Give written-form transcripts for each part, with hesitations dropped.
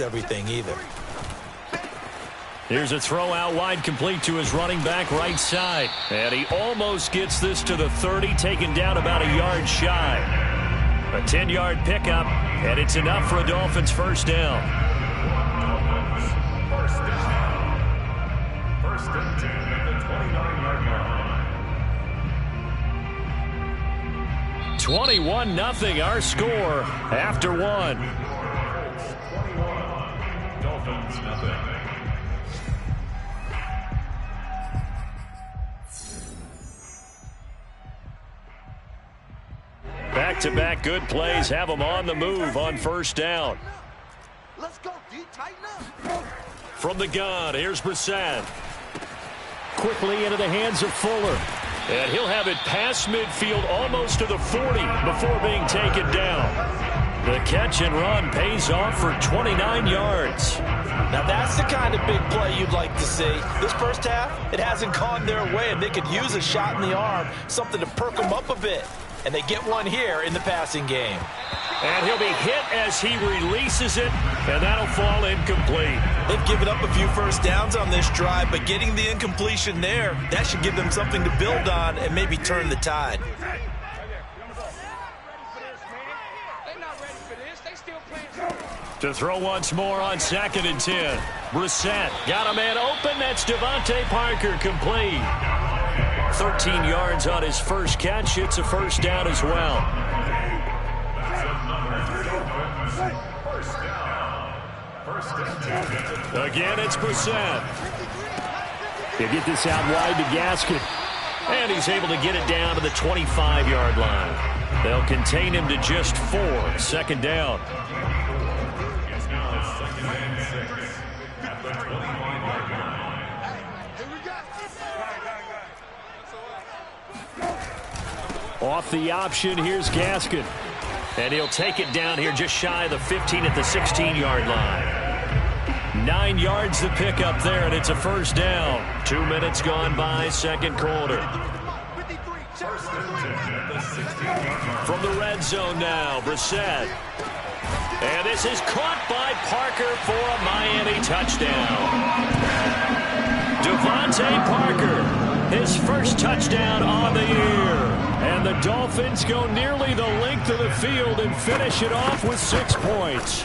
everything either. Here's a throw out wide, complete to his running back right side. And he almost gets this to the 30, taken down about a yard shy. A 10-yard pickup, and it's enough for a Dolphins first down. First and 10 at the 29-yard line. 21-0 our score after one. 21, Dolphins nothing. Back-to-back good plays have them on the move on first down. Let's go, D. Tighten up. From the gun, here's Brissett. Quickly into the hands of Fuller. And he'll have it past midfield almost to the 40 before being taken down. The catch and run pays off for 29 yards. Now that's the kind of big play you'd like to see. This first half, it hasn't gone their way, and they could use a shot in the arm, something to perk them up a bit. And they get one here in the passing game. And he'll be hit as he releases it, and that'll fall incomplete. They've given up a few first downs on this drive, but getting the incompletion there, that should give them something to build on and maybe turn the tide. To throw once more on 2nd and 10. Brissett got a man open. That's Devontae Parker, complete. 13 yards on his first catch. It's a first down as well. Again, it's Brissett. They get this out wide to Gaskin. And he's able to get it down to the 25-yard line. They'll contain him to just 4. Second down. Off the option, here's Gaskin. And he'll take it down here just shy of the 15 at the 16-yard line. 9 yards to pick up there, and it's a first down. 2 minutes gone by, second quarter. From the red zone now, Brissett. And this is caught by Parker for a Miami touchdown. Devontae Parker, his first touchdown on the year. And the Dolphins go nearly the length of the field and finish it off with 6 points.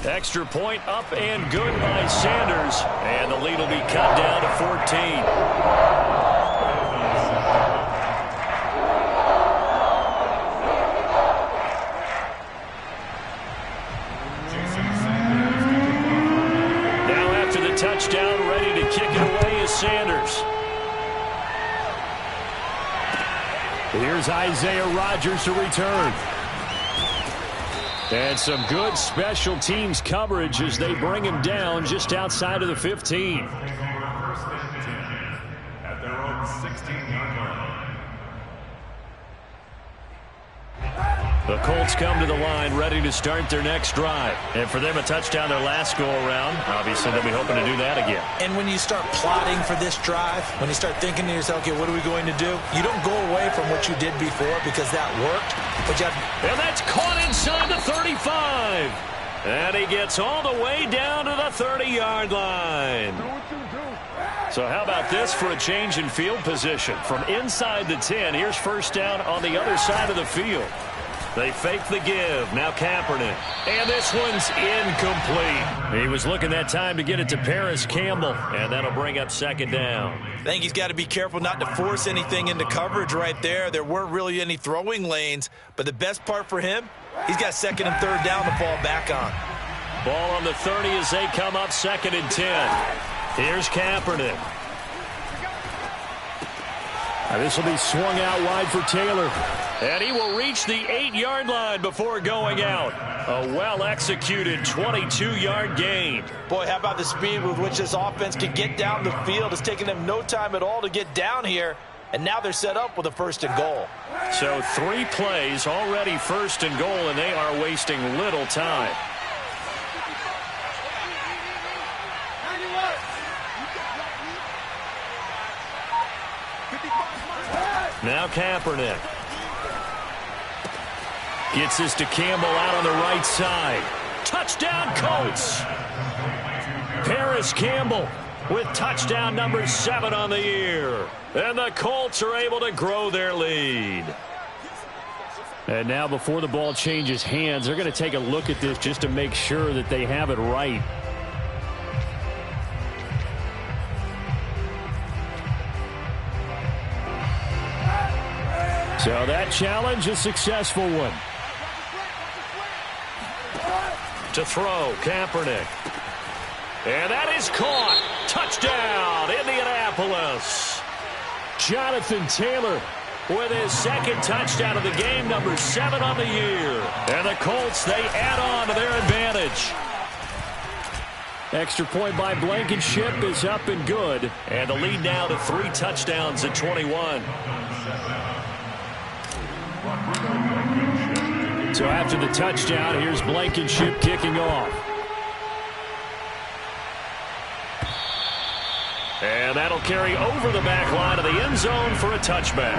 Extra point up and good by Sanders. And the lead will be cut down to 14. Now after the touchdown, ready to kick it away is Sanders. Here's Isaiah Rodgers to return. And some good special teams coverage as they bring him down just outside of the 15. First and 10 at their own 16-yard line. The Colts come to the line ready to start their next drive. And for them, a touchdown their last go-around. Obviously, they'll be hoping to do that again. And when you start plotting for this drive, when you start thinking to yourself, okay, what are we going to do? You don't go away from what you did before because that worked. But you have... And that's caught inside the 35. And he gets all the way down to the 30-yard line. So how about this for a change in field position? From inside the 10, here's first down on the other side of the field. They fake the give. Now Kaepernick. And this one's incomplete. He was looking that time to get it to Paris Campbell. And that'll bring up second down. I think he's got to be careful not to force anything into coverage right there. There weren't really any throwing lanes. But the best part for him, he's got second and third down to fall back on. Ball on the 30 as they come up 2nd and 10. Here's Kaepernick. This will be swung out wide for Taylor. And he will reach the 8-yard line before going out. A well-executed 22-yard gain. Boy, how about the speed with which this offense can get down the field? It's taken them no time at all to get down here. And now they're set up with a first and goal. So 3 plays already first and goal, and they are wasting little time. Now Kaepernick. Gets this to Campbell out on the right side. Touchdown! Touchdown, Colts. Paris Campbell with touchdown number 7 on the year. And the Colts are able to grow their lead. And now before the ball changes hands, they're going to take a look at this just to make sure that they have it right. So that challenge, a successful one. To throw, Kaepernick. And that is caught. Touchdown, Indianapolis. Jonathan Taylor with his second touchdown of the game, number 7 on the year. And the Colts, they add on to their advantage. Extra point by Blankenship is up and good. And the lead now to 3 touchdowns at 21. So after the touchdown, here's Blankenship kicking off. And that'll carry over the back line of the end zone for a touchback.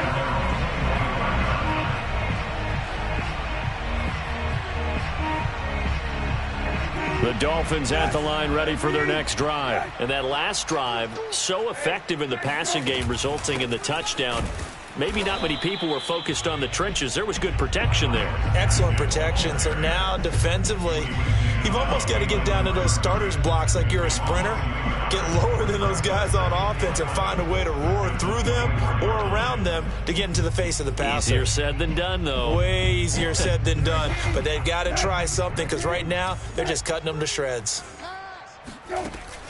The Dolphins at the line ready for their next drive. And that last drive, so effective in the passing game, resulting in the touchdown. Maybe not many people were focused on the trenches. There was good protection there. Excellent protection. So now defensively, you've almost got to get down to those starters blocks like you're a sprinter. Get lower than those guys on offense and find a way to roar through them or around them to get into the face of the passer. Easier said than done, though. Way easier said than done. But they've got to try something because right now they're just cutting them to shreds.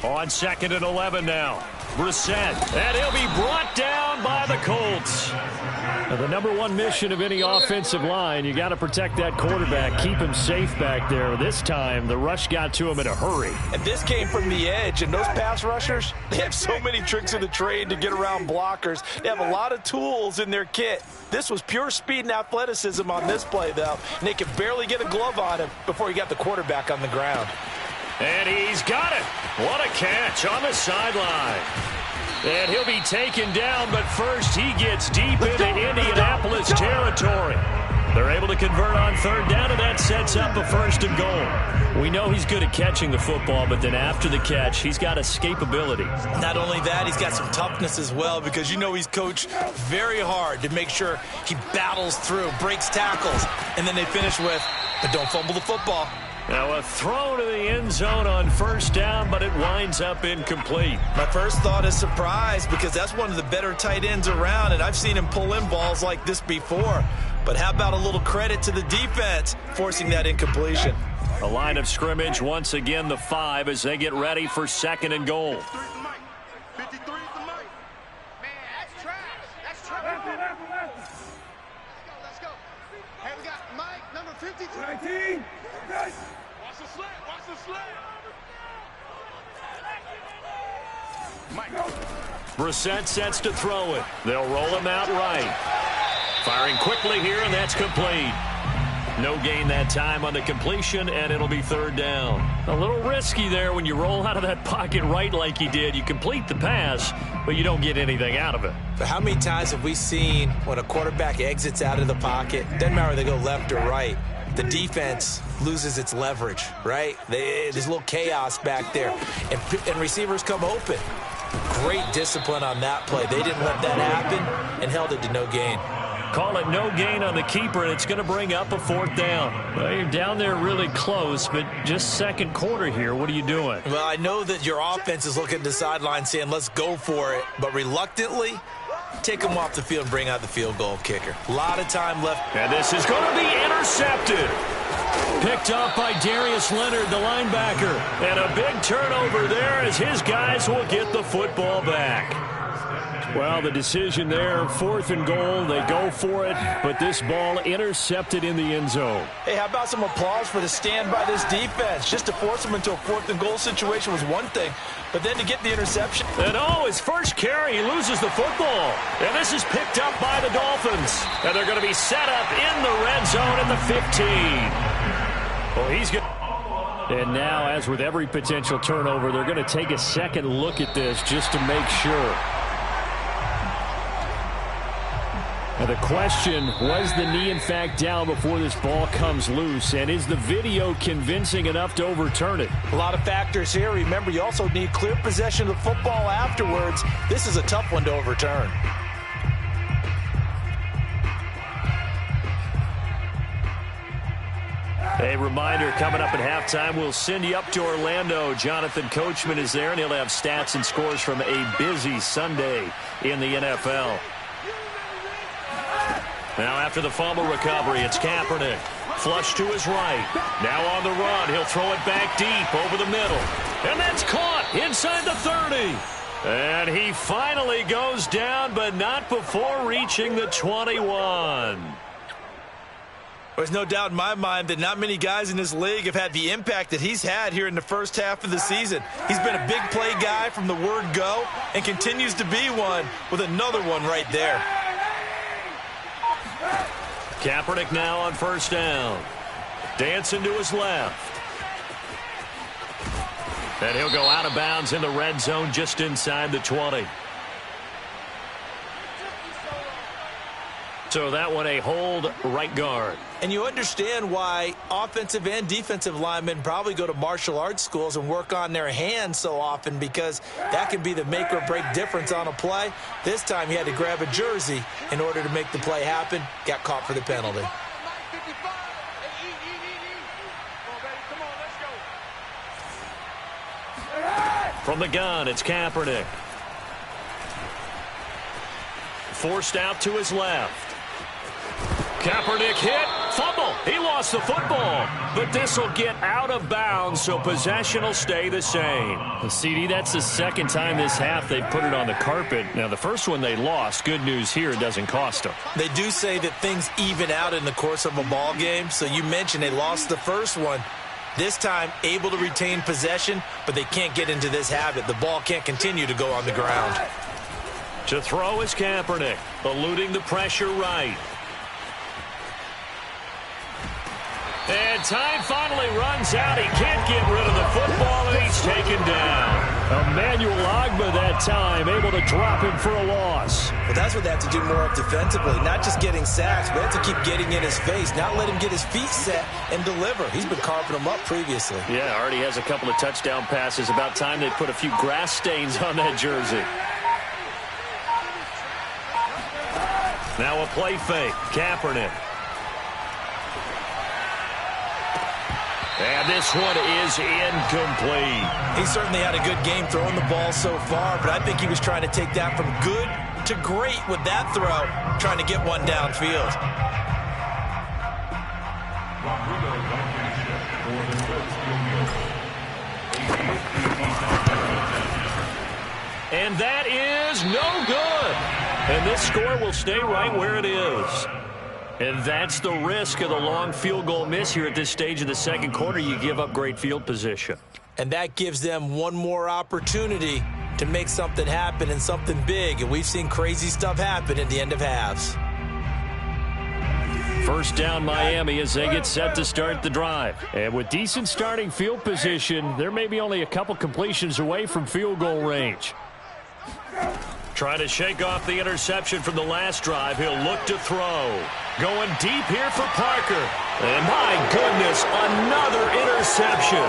On 2nd and 11 now. Brissett. And he'll be brought down by the Colts. Now, the number one mission of any offensive line, you got to protect that quarterback, keep him safe back there. This time, the rush got to him in a hurry. And this came from the edge, and those pass rushers, they have so many tricks of the trade to get around blockers. They have a lot of tools in their kit. This was pure speed and athleticism on this play, though, and they could barely get a glove on him before he got the quarterback on the ground. And he's got it. What a catch on the sideline. And he'll be taken down, but first he gets deep into Indianapolis territory. They're able to convert on 3rd down, and that sets up a 1st and goal. We know he's good at catching the football, but then after the catch, he's got escapability. Not only that, he's got some toughness as well because you know he's coached very hard to make sure he battles through, breaks tackles, and then they finish with, but don't fumble the football. Now a throw to the end zone on 1st down, but it winds up incomplete. My first thought is surprise because that's one of the better tight ends around, and I've seen him pull in balls like this before. But how about a little credit to the defense forcing that incompletion? A line of scrimmage, once again the 5 as they get ready for 2nd and goal. 53's the mic. Man, that's trash. That's trash. Let's go. Hey, we got Mike, number 53. 19. Watch the slant. Watch the slant. Mike. Brissett sets to throw it. They'll roll him out right. Firing quickly here, and that's complete. No gain that time on the completion, and it'll be 3rd down. A little risky there when you roll out of that pocket right like he did. You complete the pass, but you don't get anything out of it. But how many times have we seen when a quarterback exits out of the pocket, doesn't matter whether they go left or right, the defense loses its leverage, right? There's a little chaos back there, and receivers come open. Great discipline on that play. They didn't let that happen and held it to no gain. Call it no gain on the keeper, and it's going to bring up a 4th down. Well, you're down there really close, but just 2nd quarter here. What are you doing? Well, I know that your offense is looking at the sideline saying, let's go for it, but reluctantly, take them off the field and bring out the field goal kicker. A lot of time left. And this is going to be intercepted. Picked up by Darius Leonard, the linebacker. And a big turnover there as his guys will get the football back. Well, the decision there, 4th and goal. They go for it, but this ball intercepted in the end zone. Hey, how about some applause for the stand by this defense? Just to force them into a 4th and goal situation was one thing, but then to get the interception. And his first carry, he loses the football. And this is picked up by the Dolphins. And they're going to be set up in the red zone at the 15. Well, he's good. And now, as with every potential turnover, they're going to take a second look at this just to make sure. And the question, was the knee in fact down before this ball comes loose? And is the video convincing enough to overturn it? A lot of factors here. Remember, you also need clear possession of the football afterwards. This is a tough one to overturn. A reminder, coming up at halftime, we'll send you up to Orlando. Jonathan Coachman is there, and he'll have stats and scores from a busy Sunday in the NFL. Now after the fumble recovery, it's Kaepernick. Flush to his right. Now on the run, he'll throw it back deep over the middle. And that's caught inside the 30. And he finally goes down, but not before reaching the 21. There's no doubt in my mind that not many guys in this league have had the impact that he's had here in the first half of the season. He's been a big play guy from the word go and continues to be one with another one right there. Kaepernick now on first down. Dancing to his left. And he'll go out of bounds in the red zone just inside the 20. So that one a hold right guard. And you understand why offensive and defensive linemen probably go to martial arts schools and work on their hands so often, because that can be the make or break difference on a play. This time he had to grab a jersey in order to make the play happen. Got caught for the penalty. From the gun, it's Kaepernick. Forced out to his left. Kaepernick hit, fumble. He lost the football, but this will get out of bounds, so possession will stay the same. CD, that's the second time this half they've put it on the carpet. Now, the first one they lost. Good news here, it doesn't cost them. They do say that things even out in the course of a ball game, so you mentioned they lost the first one. This time, able to retain possession, but they can't get into this habit. The ball can't continue to go on the ground. To throw is Kaepernick, eluding the pressure right. And time finally runs out. He can't get rid of the football, and he's taken down. Emmanuel Ogbah that time, able to drop him for a loss. Well, that's what they have to do more of defensively, not just getting sacks, but they have to keep getting in his face, not let him get his feet set and deliver. He's been carving them up previously. Yeah, already has a couple of touchdown passes. About time they put a few grass stains on that jersey. Now a play fake. Kaepernick. And this one is incomplete. He certainly had a good game throwing the ball so far, but I think he was trying to take that from good to great with that throw, trying to get one downfield. And that is no good. And this score will stay right where it is. And that's the risk of the long field goal miss here at this stage of the second quarter. You give up great field position. And that gives them one more opportunity to make something happen and something big. And we've seen crazy stuff happen at the end of halves. First down Miami as they get set to start the drive. And with decent starting field position, they're maybe only a couple completions away from field goal range. Trying to shake off the interception from the last drive. He'll look to throw. Going deep here for Parker. And my goodness, another interception.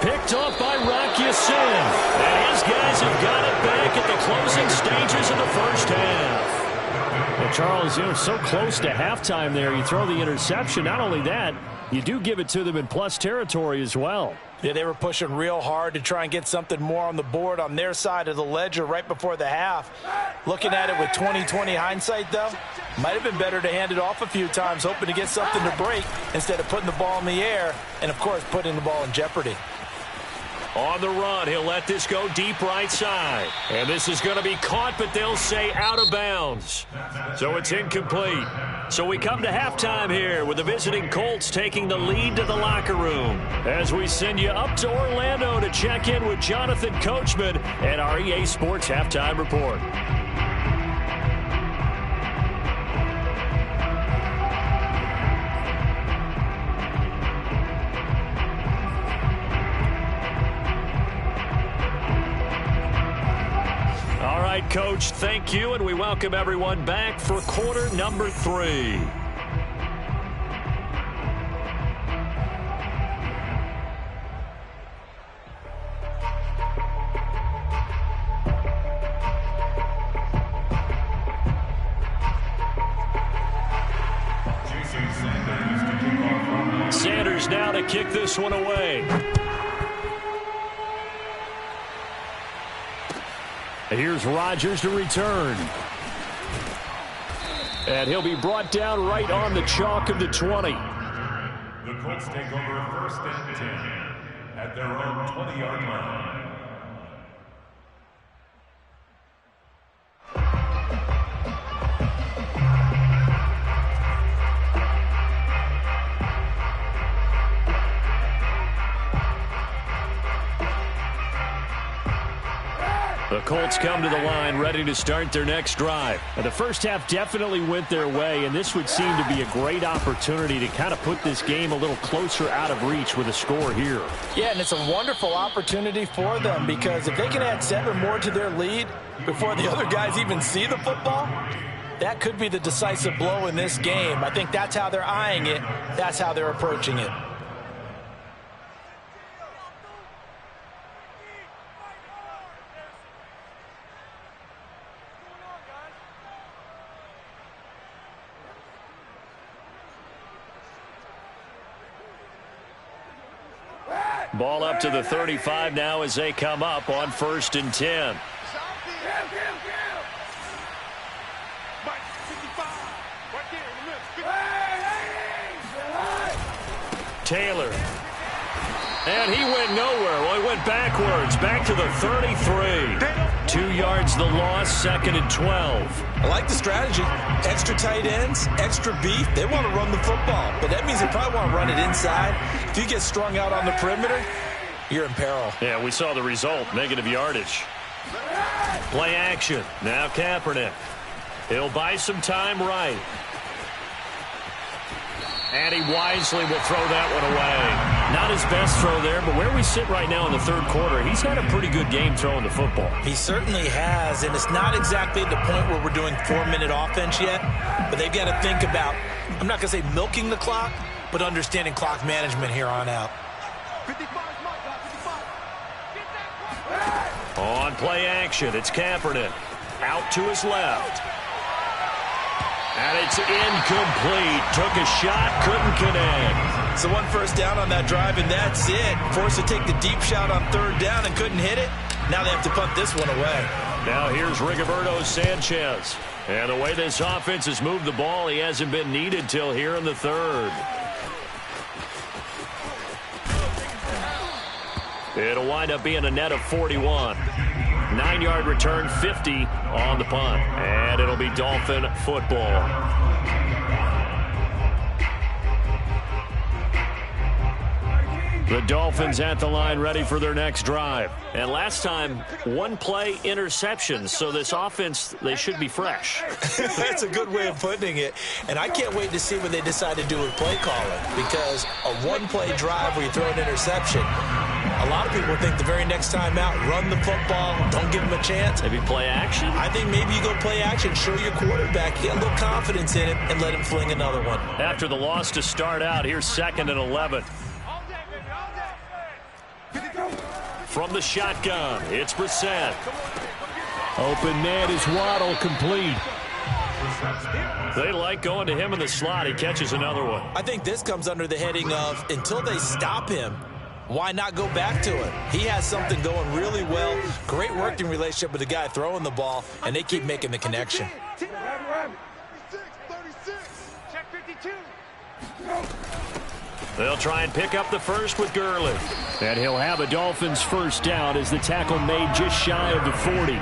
Picked off by Rock Ya-Sin. And his guys have got it back at the closing stages of the first half. Well, Charles, you're so close to halftime there. You throw the interception. Not only that, you do give it to them in plus territory as well. Yeah, they were pushing real hard to try and get something more on the board on their side of the ledger right before the half. Looking at it with 20/20 hindsight, though, might have been better to hand it off a few times, hoping to get something to break instead of putting the ball in the air and, of course, putting the ball in jeopardy. On the run, he'll let this go deep right side. And this is going to be caught, but they'll say out of bounds. So it's incomplete. So we come to halftime here with the visiting Colts taking the lead to the locker room. As we send you up to Orlando to check in with Jonathan Coachman at our EA Sports Halftime Report. right, Coach. Thank you, and we welcome everyone back for quarter number 3. Sanders now to kick this one away. Here's Rodgers to return. And he'll be brought down right on the chalk of the 20. The Colts take over first and 10 at their own 20-yard line. The Colts come to the line ready to start their next drive. And the first half definitely went their way, and this would seem to be a great opportunity to kind of put this game a little closer out of reach with a score here. Yeah, and it's a wonderful opportunity for them because if they can add 7 more to their lead before the other guys even see the football, that could be the decisive blow in this game. I think that's how they're eyeing it. That's how they're approaching it. Ball up to the 35 now as they come up on 1st and 10. Taylor. And he went nowhere. Well, he went backwards. Back to the 33. 2 yards the loss, 2nd and 12. I like the strategy. Extra tight ends, extra beef. They want to run the football, but that means they probably want to run it inside. If you get strung out on the perimeter, you're in peril. Yeah, we saw the result, negative yardage. Play action. Now Kaepernick. He'll buy some time right. And he wisely will throw that one away. Not his best throw there, but where we sit right now in the 3rd quarter, he's had a pretty good game throwing the football. He certainly has, and it's not exactly at the point where we're doing 4-minute offense yet, but they've got to think about, I'm not going to say milking the clock, but understanding clock management here on out. On play action, it's Kaepernick. Out to his left. And it's incomplete. Took a shot, couldn't connect. So 1 first down on that drive, and that's it. Forced to take the deep shot on 3rd down and couldn't hit it. Now they have to punt this one away. Now here's Rigoberto Sanchez. And the way this offense has moved the ball, he hasn't been needed till here in the 3rd. It'll wind up being a net of 41. 9-yard return, 50 on the punt. And it'll be Dolphin football. The Dolphins at the line ready for their next drive. And last time, 1-play interception. So this offense, they should be fresh. That's a good way of putting it. And I can't wait to see what they decide to do with play calling. Because a 1-play drive where you throw an interception, a lot of people think the very next time out, run the football, don't give them a chance. Maybe play action? I think maybe you go play action, show your quarterback, get a little confidence in it, and let him fling another one. After the loss to start out, here's 2nd and 11. From the shotgun, it's Brissett. Open man is Waddle, complete. They like going to him in the slot. He catches another one. I think this comes under the heading of, until they stop him, why not go back to it? He has something going really well. Great working relationship with the guy throwing the ball, and they keep making the connection. Check 52. They'll try and pick up the first with Gurley. And he'll have a Dolphins first down as the tackle made just shy of the 40.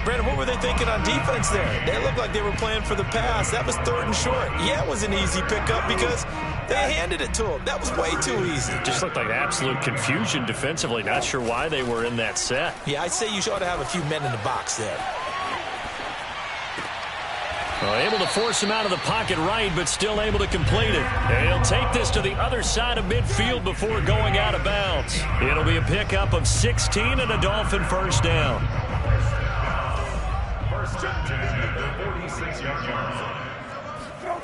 Brandon, what were they thinking on defense there? They looked like they were playing for the pass. That was 3rd and short. Yeah, it was an easy pickup because they handed it to him. That was way too easy. Just looked like absolute confusion defensively. Not sure why they were in that set. Yeah, I'd say you ought to have a few men in the box there. Well, able to force him out of the pocket right, but still able to complete it. And he'll take this to the other side of midfield before going out of bounds. It'll be a pickup of 16 and a Dolphin first down. First and 10 at their 46-yard line.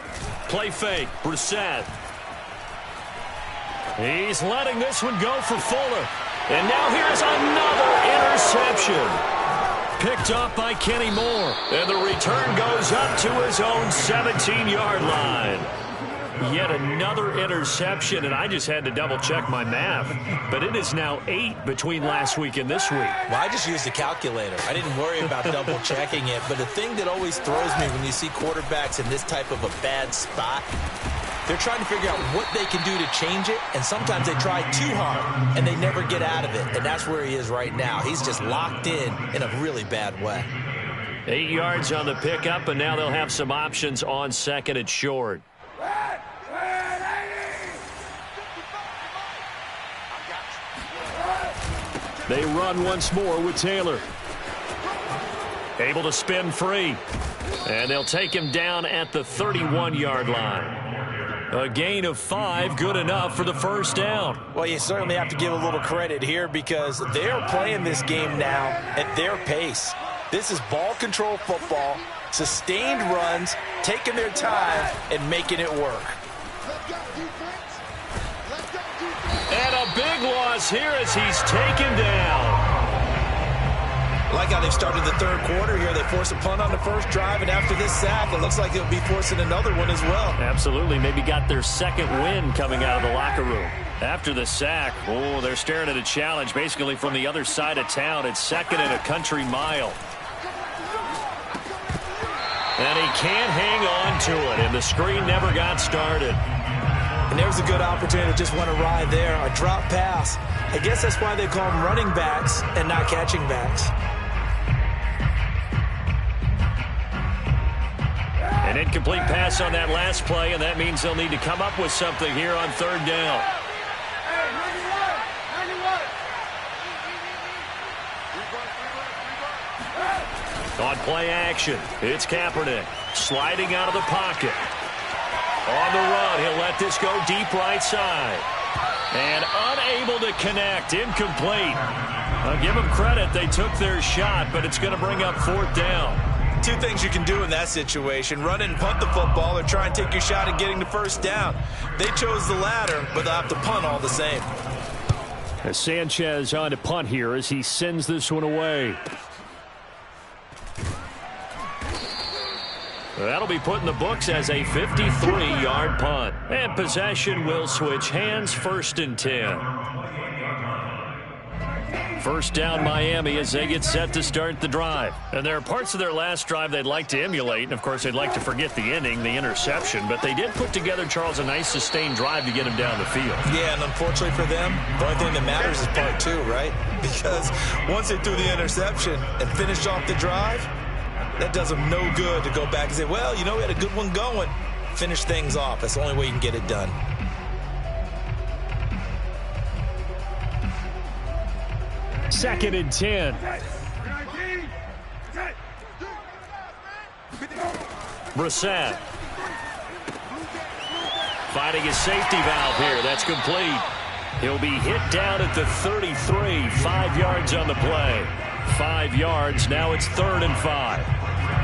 Play fake. Brissett. He's letting this one go for Fuller. And now here's another interception. Picked up by Kenny Moore. And the return goes up to his own 17-yard line. Yet another interception, and I just had to double-check my math. But it is now 8 between last week and this week. Well, I just used a calculator. I didn't worry about double-checking it. But the thing that always throws me when you see quarterbacks in this type of a bad spot, they're trying to figure out what they can do to change it, and sometimes they try too hard, and they never get out of it. And that's where he is right now. He's just locked in a really bad way. 8 yards on the pickup, and now they'll have some options on second and short. They run once more with Taylor. Able to spin free. And they'll take him down at the 31-yard line. A gain of 5, good enough for the first down. Well, you certainly have to give a little credit here because they're playing this game now at their pace. This is ball control football, sustained runs, taking their time, and making it work. And a big loss here as he's taken down. I like how they've started the third quarter here. They force a punt on the first drive, and after this sack, it looks like they'll be forcing another one as well. Absolutely. Maybe got their second win coming out of the locker room. After the sack, they're staring at a challenge basically from the other side of town. It's second and a country mile. And he can't hang on to it, and the screen never got started. And there's a good opportunity to just want to ride there. A drop pass. I guess that's why they call them running backs and not catching backs. An incomplete pass on that last play, and that means they'll need to come up with something here on third down. On play action, it's Kaepernick sliding out of the pocket. On the run, he'll let this go deep right side. And unable to connect, incomplete. I'll give them credit, they took their shot, but it's going to bring up fourth down. Two things you can do in that situation: run and punt the football, or try and take your shot at getting the first down. They chose the latter, but they'll have to punt all the same. As Sanchez on to punt here as he sends this one away. That'll be put in the books as a 53-yard punt. And possession will switch hands, first and 10. First down Miami as they get set to start the drive. And there are parts of their last drive they'd like to emulate. And, of course, they'd like to forget the ending, the interception. But they did put together, Charles, a nice sustained drive to get him down the field. Yeah, and unfortunately for them, the only thing that matters is part two, right? Because once they threw the interception and finished off the drive, that does them no good to go back and say, well, you know, we had a good one going. Finish things off. That's the only way you can get it done. Second and 10. Brissett. Finding his safety valve here. That's complete. He'll be hit down at the 33. 5 yards on the play. 5 yards. Now it's 3rd and 5.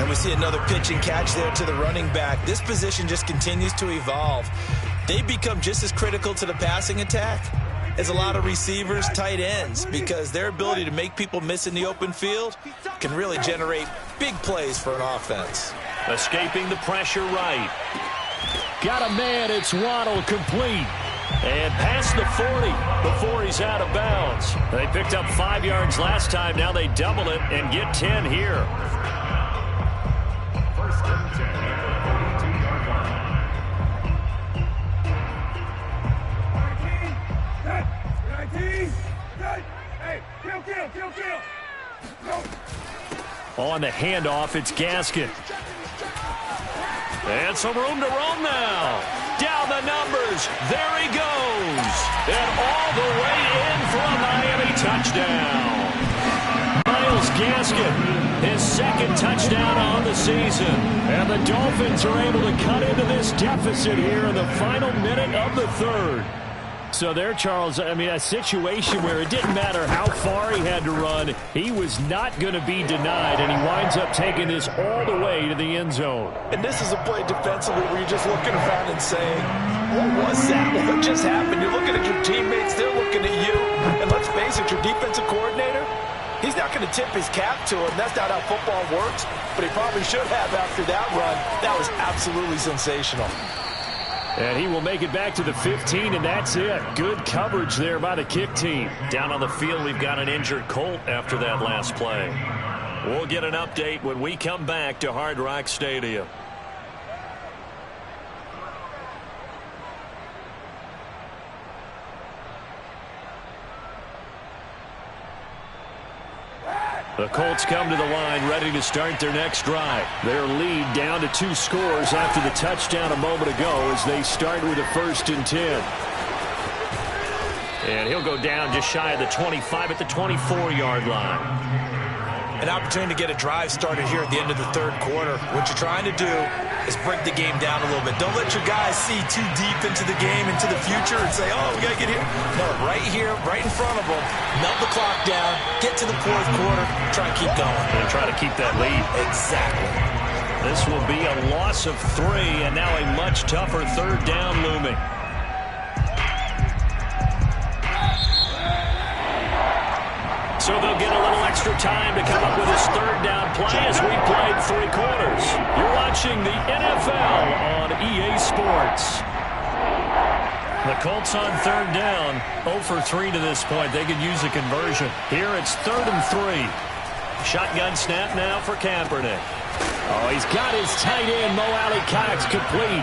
And we see another pitch and catch there to the running back. This position just continues to evolve. They become just as critical to the passing attack as a lot of receivers, tight ends, because their ability to make people miss in the open field can really generate big plays for an offense. Escaping the pressure right. Got a man, it's Waddle, complete. And past the 40 before he's out of bounds. They picked up 5 yards last time. Now they double it and get 10 here. First and 10 at the 42-yard line. On the handoff, it's Gaskin. And some room to roam now. Down the numbers. There he goes. And all the way in for a Miami touchdown. Myles Gaskin, his second touchdown on the season. And the Dolphins are able to cut into this deficit here in the final minute of the third. So there, Charles, I mean, a situation where it didn't matter how far he had to run, he was not going to be denied, and he winds up taking this all the way to the end zone. And this is a play defensively where you're just looking around and saying, what was that? What just happened? You're looking at your teammates, they're looking at you. And let's face it, your defensive coordinator, he's not going to tip his cap to it. That's not how football works, but he probably should have after that run. That was absolutely sensational. And he will make it back to the 15, and that's it. Good coverage there by the kick team. Down on the field, we've got an injured Colt after that last play. We'll get an update when we come back to Hard Rock Stadium. The Colts come to the line ready to start their next drive. Their lead down to 2 scores after the touchdown a moment ago as they start with a 1st and 10. And he'll go down just shy of the 25 at the 24-yard line. An opportunity to get a drive started here at the end of the 3rd quarter. What you're trying to do is break the game down a little bit. Don't let your guys see too deep into the game, into the future, and say, oh, we got to get here. No, right here, right in front of them, melt the clock down, get to the 4th quarter, try and keep going. And try to keep that lead. Exactly. This will be a loss of 3, and now a much tougher 3rd down looming. So they'll get a little extra time to come up with his 3rd down play as we played 3 quarters. You're watching the NFL on EA Sports. The Colts on 3rd down, 0 for 3 to this point. They could use a conversion. Here it's 3rd and 3. Shotgun snap now for Kaepernick. Oh, he's got his tight end, Mo Alley-Cox, complete.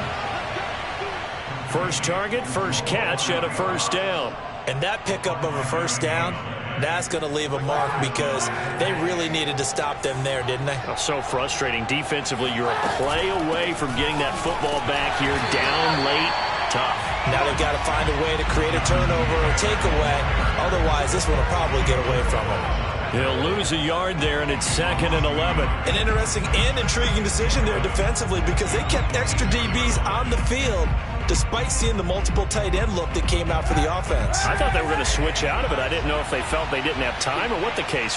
First target, first catch, and a 1st down. And that pickup of a 1st down, that's going to leave a mark because they really needed to stop them there, didn't they? So frustrating. Defensively, you're a play away from getting that football back here. Down late, tough. Now they've got to find a way to create a turnover or takeaway. Otherwise, this one will probably get away from them. He'll lose a yard there, and it's 2nd and 11. An interesting and intriguing decision there defensively because they kept extra DBs on the field despite seeing the multiple tight end look that came out for the offense. I thought they were going to switch out of it. I didn't know if they felt they didn't have time or what the case.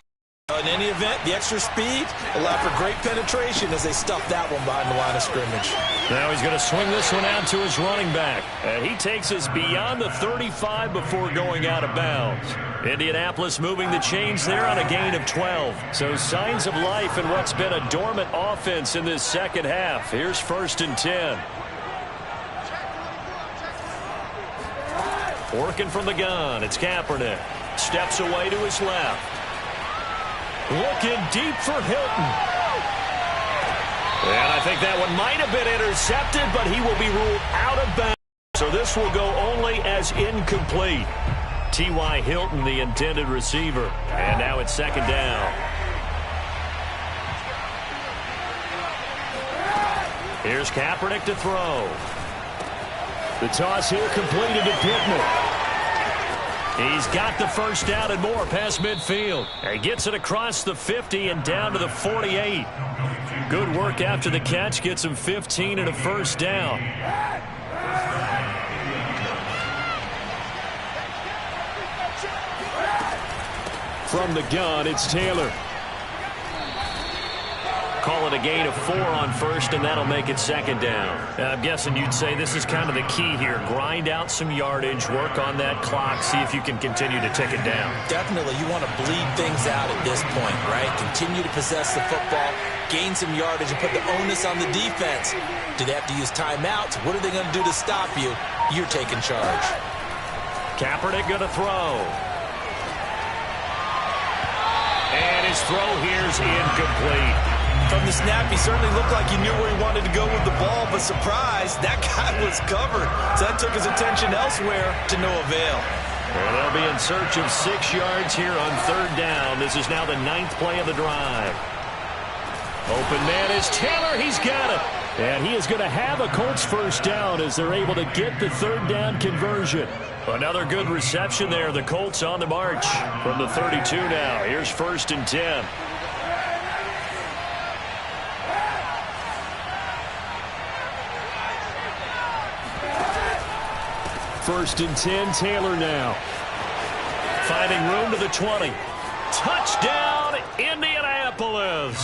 In any event, the extra speed allowed for great penetration as they stuffed that one behind the line of scrimmage. Now he's going to swing this one out to his running back. And he takes us beyond the 35 before going out of bounds. Indianapolis moving the chains there on a gain of 12. So signs of life in what's been a dormant offense in this 2nd half. Here's 1st and 10. Working from the gun, it's Kaepernick. Steps away to his left. Looking deep for Hilton. And I think that one might have been intercepted, but he will be ruled out of bounds. So this will go only as incomplete. T.Y. Hilton, the intended receiver. And now it's 2nd down. Here's Kaepernick to throw. The toss here completed to Pittman. He's got the 1st down and more past midfield. He gets it across the 50 and down to the 48. Good work after the catch. Gets him 15 and a 1st down. From the gun, it's Taylor. Call it a gain of 4 on 1st, and that'll make it 2nd down. I'm guessing you'd say this is kind of the key here. Grind out some yardage, work on that clock, see if you can continue to tick it down. Definitely, you want to bleed things out at this point, right? Continue to possess the football, gain some yardage, and put the onus on the defense. Do they have to use timeouts? What are they going to do to stop you? You're taking charge. Kaepernick going to throw. And his throw here's incomplete. From the snap, he certainly looked like he knew where he wanted to go with the ball, but surprise, that guy was covered. So that took his attention elsewhere to no avail. Well, they'll be in search of 6 yards here on 3rd down. This is now the 9th play of the drive. Open man is Taylor. He's got it. And he is going to have a Colts 1st down as they're able to get the 3rd down conversion. Another good reception there. The Colts on the march from the 32 now. Here's 1st and 10. First and 10, Taylor now. Finding room to the 20. Touchdown, Indianapolis.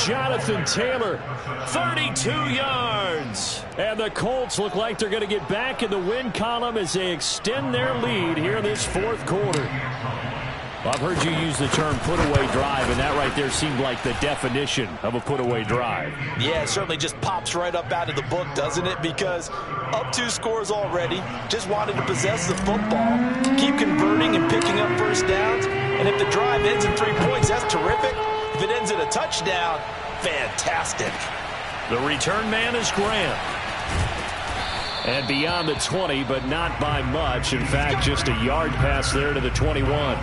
Jonathan Taylor, 32 yards. And the Colts look like they're going to get back in the win column as they extend their lead here in this fourth quarter. Well, I've heard you use the term put-away drive, and that right there seemed like the definition of a put-away drive. Yeah, it certainly just pops right up out of the book, doesn't it? Because up 2 scores already, just wanted to possess the football, keep converting and picking up first downs. And if the drive ends in 3 points, that's terrific. If it ends in a touchdown, fantastic. The return man is Graham. And beyond the 20, but not by much. In fact, just a yard pass there to the 21.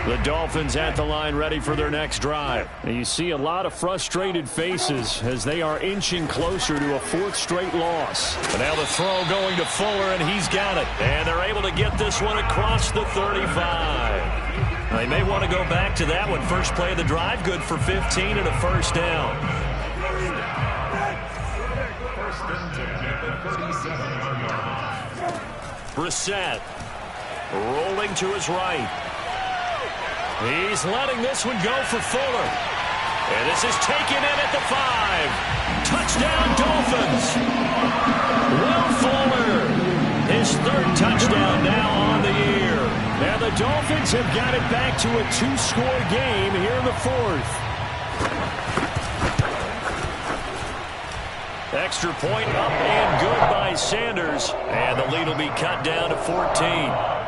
The Dolphins at the line ready for their next drive. And you see a lot of frustrated faces as they are inching closer to a 4th straight loss. But now the throw going to Fuller, and he's got it. And they're able to get this one across the 35. They may want to go back to that one. First play of the drive, good for 15 and a first down. Brissett rolling to his right. He's letting this one go for Fuller. And this is taken in at the 5. Touchdown, Dolphins. Will Fuller, his 3rd touchdown now on the year. And the Dolphins have got it back to a 2-score game here in the 4th. Extra point up and good by Sanders. And the lead will be cut down to 14.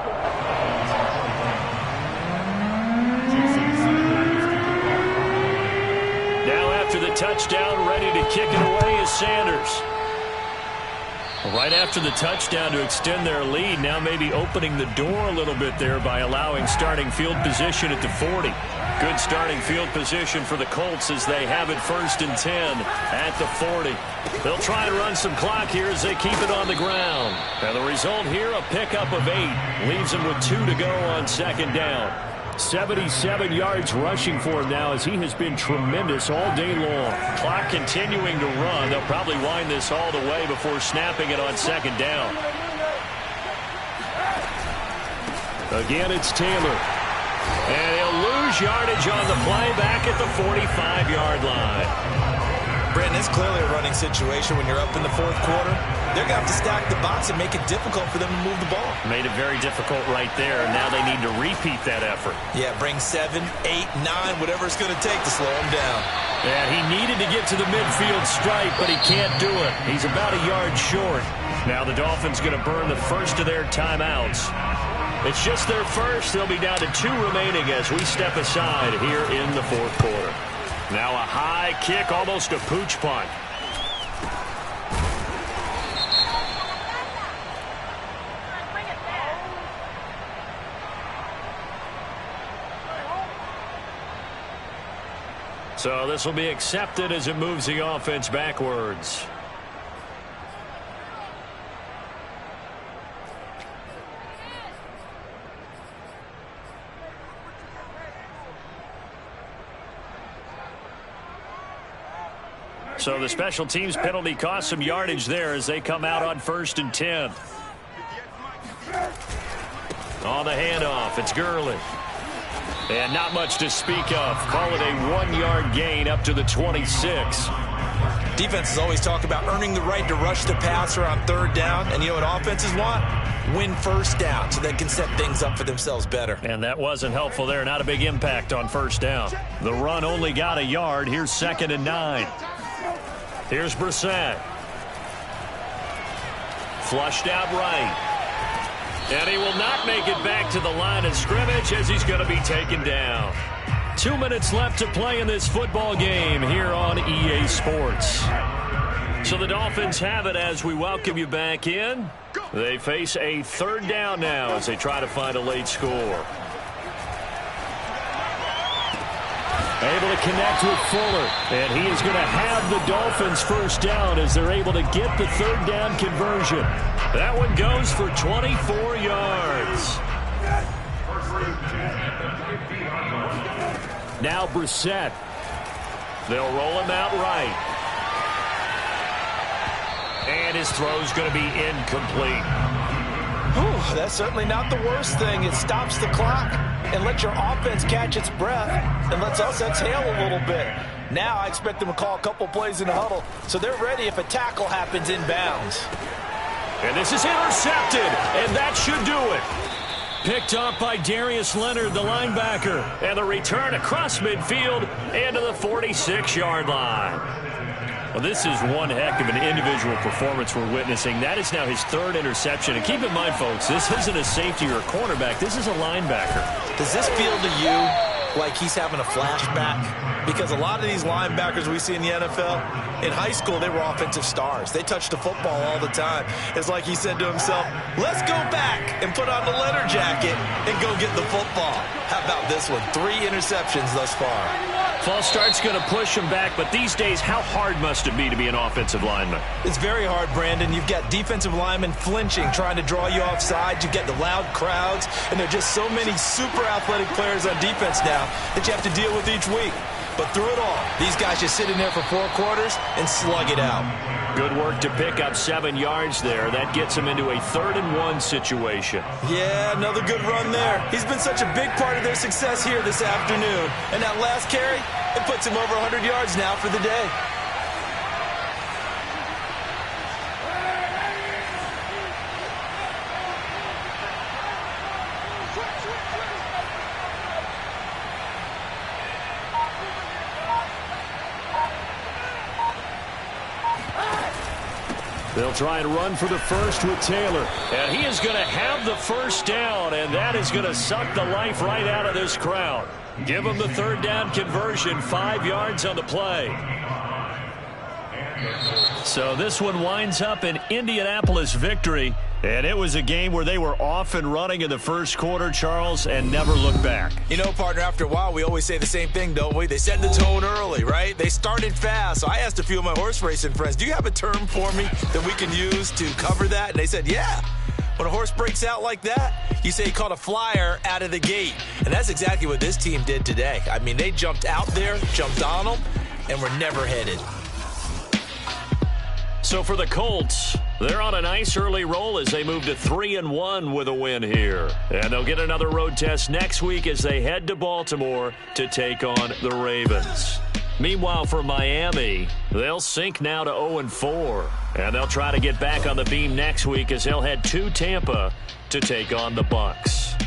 After the touchdown, ready to kick it away is Sanders. Right after the touchdown to extend their lead, now maybe opening the door a little bit there by allowing starting field position at the 40. Good starting field position for the Colts as they have it 1st and 10 at the 40. They'll try and run some clock here as they keep it on the ground. And the result here, a pickup of 8. Leaves them with 2 to go on 2nd down. 77 yards rushing for him now as he has been tremendous all day long. Clock continuing to run. They'll probably wind this all the way before snapping it on 2nd down. Again, it's Taylor. And he'll lose yardage on the play back at the 45-yard line. Brandon, it's clearly a running situation when you're up in the 4th quarter. They're going to have to stack the box and make it difficult for them to move the ball. Made it very difficult right there. Now they need to repeat that effort. Yeah, bring 7, 8, 9, whatever it's going to take to slow him down. Yeah, he needed to get to the midfield stripe, but he can't do it. He's about a yard short. Now the Dolphins going to burn the first of their timeouts. It's just their first. They'll be down to 2 remaining as we step aside here in the 4th quarter. Now a high kick, almost a pooch punt. So this will be accepted as it moves the offense backwards. So the special teams penalty cost some yardage there as they come out on 1st and 10. On the handoff, it's Gurley. And not much to speak of. Call it a 1-yard gain up to the 26. Defenses always talk about earning the right to rush the passer on 3rd down. And you know what offenses want? Win 1st down so they can set things up for themselves better. And that wasn't helpful there. Not a big impact on 1st down. The run only got a yard. Here's 2nd and 9. Here's Brissett. Flushed out right. And he will not make it back to the line of scrimmage as he's going to be taken down. 2 minutes left to play in this football game here on EA Sports. So the Dolphins have it as we welcome you back in. They face a 3rd down now as they try to find a late score. Able to connect with Fuller. And he is going to have the Dolphins 1st down as they're able to get the 3rd down conversion. That one goes for 24 yards. Now Brissett. They'll roll him out right. And his throw's going to be incomplete. Whew, that's certainly not the worst thing. It stops the clock and lets your offense catch its breath and lets us exhale a little bit. Now I expect them to call a couple plays in the huddle so they're ready if a tackle happens inbounds. And this is intercepted, and that should do it. Picked off by Darius Leonard, the linebacker. And the return across midfield and to the 46-yard line. Well, this is one heck of an individual performance we're witnessing. That is now his third interception. And keep in mind, folks, this isn't a safety or a cornerback. This is a linebacker. Does this feel to you like he's having a flashback? Because a lot of these linebackers we see in the NFL, in high school, they were offensive stars. They touched the football all the time. It's like he said to himself, let's go back and put on the leather jacket and go get the football. How about this one? 3 interceptions thus far. False start's going to push him back, but these days, how hard must it be to be an offensive lineman? It's very hard, Brandon. You've got defensive linemen flinching, trying to draw you offside. You get the loud crowds, and there are just so many super athletic players on defense now that you have to deal with each week. But through it all, these guys just sit in there for 4 quarters and slug it out. Good work to pick up 7 yards there. That gets him into a 3rd-and-1 situation. Yeah, another good run there. He's been such a big part of their success here this afternoon. And that last carry, it puts him over 100 yards now for the day. They'll try and run for the first with Taylor. And he is going to have the first down, and that is going to suck the life right out of this crowd. Give him the 3rd down conversion, 5 yards on the play. So this one winds up an Indianapolis victory. And it was a game where they were off and running in the first quarter, Charles, and never looked back. You know, partner, after a while, we always say the same thing, don't we? They set the tone early, right? They started fast. So I asked a few of my horse racing friends, do you have a term for me that we can use to cover that? And they said, yeah. When a horse breaks out like that, you say he caught a flyer out of the gate. And that's exactly what this team did today. I mean, they jumped out there, jumped on them, and were never headed. So for the Colts, they're on a nice early roll as they move to 3-1 with a win here. And they'll get another road test next week as they head to Baltimore to take on the Ravens. Meanwhile, for Miami, they'll sink now to 0-4. And they'll try to get back on the beam next week as they'll head to Tampa to take on the Bucs.